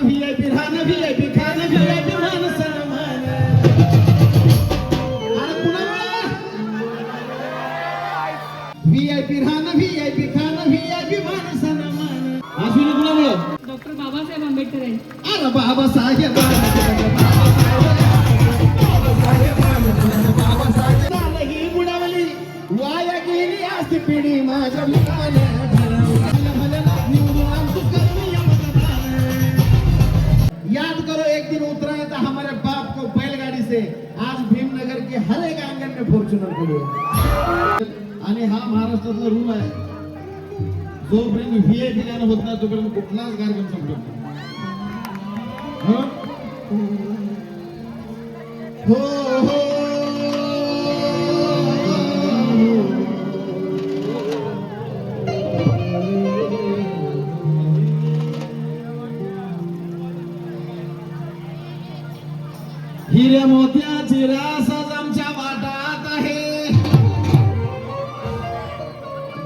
VIP राहणं VIP खाणं VIP मान सन्मान अरे कुणाला VIP राहणं VIP खाणं VIP मान सन्मान अश्विनी कुणामुळं डॉक्टर बाबासाहेब आंबेडकर आहे. अरे बाबासाहेब ही बुडावली वाया गेली असती पिढी माझ्या मुलाने याद करो एक दिन उतराया था हमारे बाप को बैलगाड़ी से आज भीमनगर के हर एक आंगन में फॉर्च्यूनर को आणि हा महाराष्ट्रातला रूल आहे जोपर्यंत व्हीआयपी गाणं होत नाही तोपर्यंत कुठलाच कार्यक्रम संपत नाही. हो हो हिरे मोत्याची रास आज आमच्या वाटात आहे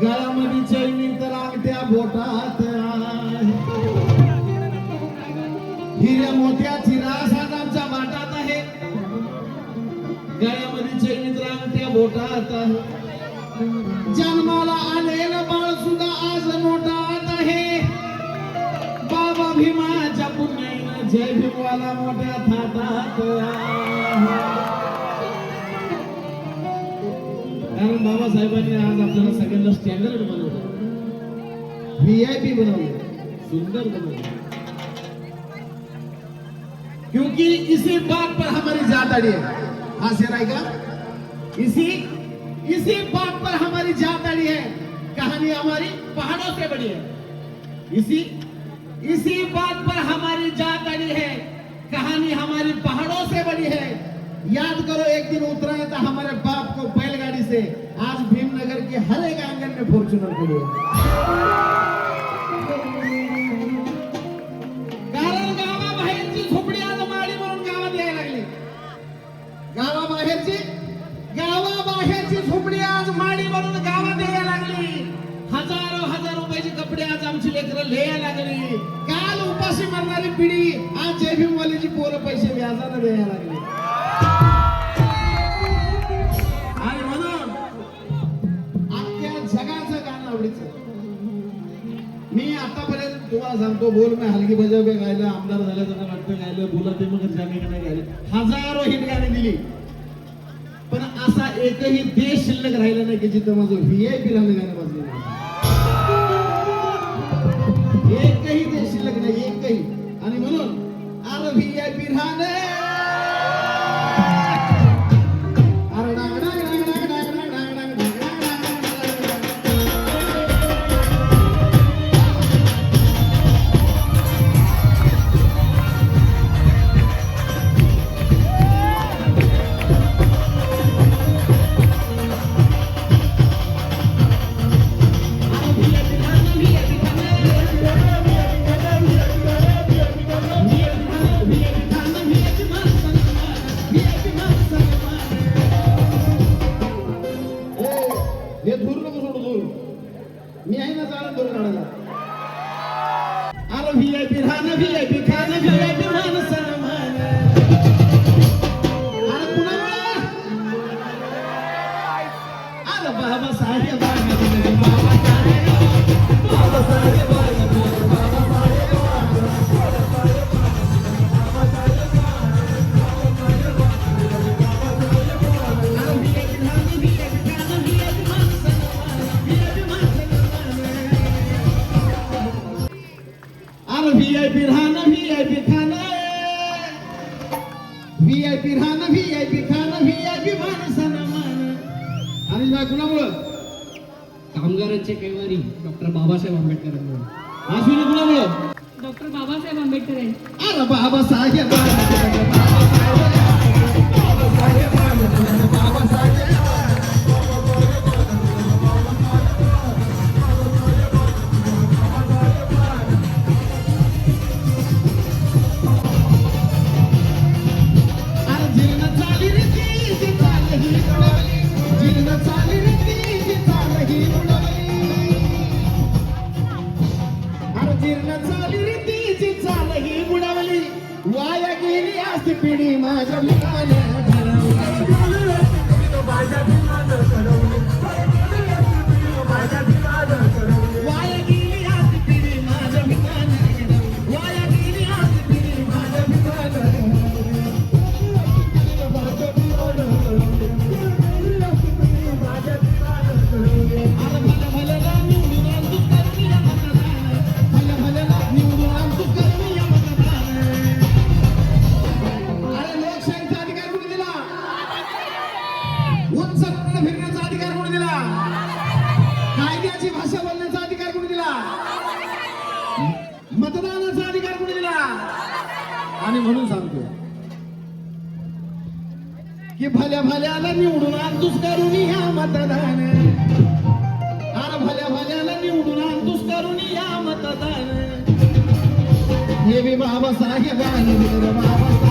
गळ्यामध्ये चैनी तर अंगठ्या बोटात आहे. हिरे मोत्याची रास आज आमच्या वाटात आहे गळ्यामध्ये चैनी तर अंगठ्या बोटात आहे. जन्माला आलेलं बाळ सुद्धा आज नोटात आहे बाबा भीमाच्या पुण्याईनं जय भीमवाला मोठ्या थाटात कारण बाबासाहेबांनी आज आपल्याला सगळ्यांना स्टँडर्ड बनवलं VIP बनवलं सुंदर बनवलं क्योंकि इसी बात पर हमारी जात अड़ी है. हाँ शेर आएगा इसी बात पर हमारी जात अड़ी है. कहानी हमारी पहाड़ों से बड़ी है. इसी बात पर हमारी जात अड़ी है कहानी हमारी पहाड़ों से बड़ी है. याद करो एक दिन उतराया था हमारे बाप को बैलगाड़ी से आज भीमनगर के हर एक आंगन में फॉर्च्यूनर को कारण गावाबाहेरची झोपडी आज माडी म्हणून गावात यायला लागली. गावाबाहेरची झोपडी आज माडी म्हणून गावात यायला लागली. हजार रुपयाची कपडे आज आमची लेकरं लिहायला लागली. काल उपाशी मरणारी पिढी आज जय भीमवालीची पोरं पैसे व्याजाने द्यायला लागली. आणि म्हणून अख्ख्या जगाचं गाणं आवडीचं. मी आतापर्यंत तुम्हाला सांगतो बोल मी हलगी बजावे गायलं आमदार झाल्याचं वाटतं गायलं बोला ते मग जागे गाणे गायले हजारो हिट गाणी दिली पण असा एकही देश शिल्लक राहिला नाही की जिथं माझं VIP राहणं गाणं वाजलं नाही. एकही देश शिल्लक नाही एकही. आणि म्हणून अरे VIP राहणे हे धूर नको सोडू धूर मी आहे ना चालत धूर काढायला. अरे VIP राहणं VIP खाणं VIP मान सन्मान अरे कुणाला अरे बाबासाहेब VIP राहणं VIP खाणं VIP राहणं VIP खाणं VIP मान सन्मान आणि कुणामुळं कामगारांचे कैवारी डॉक्टर बाबासाहेब आंबेडकरांमुळे. अश्विनी कुणामुळं डॉक्टर बाबासाहेब आंबेडकर आहे. अरे बाबासाहेब जीर्ण चाली रीतीची चाल ही बुडा आज पिढी माझ्या मनानं ठरवली. वाया गेली आज पिढी माझ्या मनानं ठरवली. वाया गेली आज पिढी माझ्या मनानं अरे लोकशाहीचा अधिकार कोणी दिला? उंचकडे फिरण्याचा अधिकार कोणी दिला? कायद्याची भाषा बोलण्याचा अधिकार कोणी दिला? मतदानाचा अधिकार कोणी दिला? आणि म्हणून सांगतो की भल्या भल्याला निवडून आणतोस करून या मतदान. अरे भल्या भल्याला निवडून आणतोस करून या मतदान. हे बी बाबासाहेबांनी दिलं, बाबासाहेब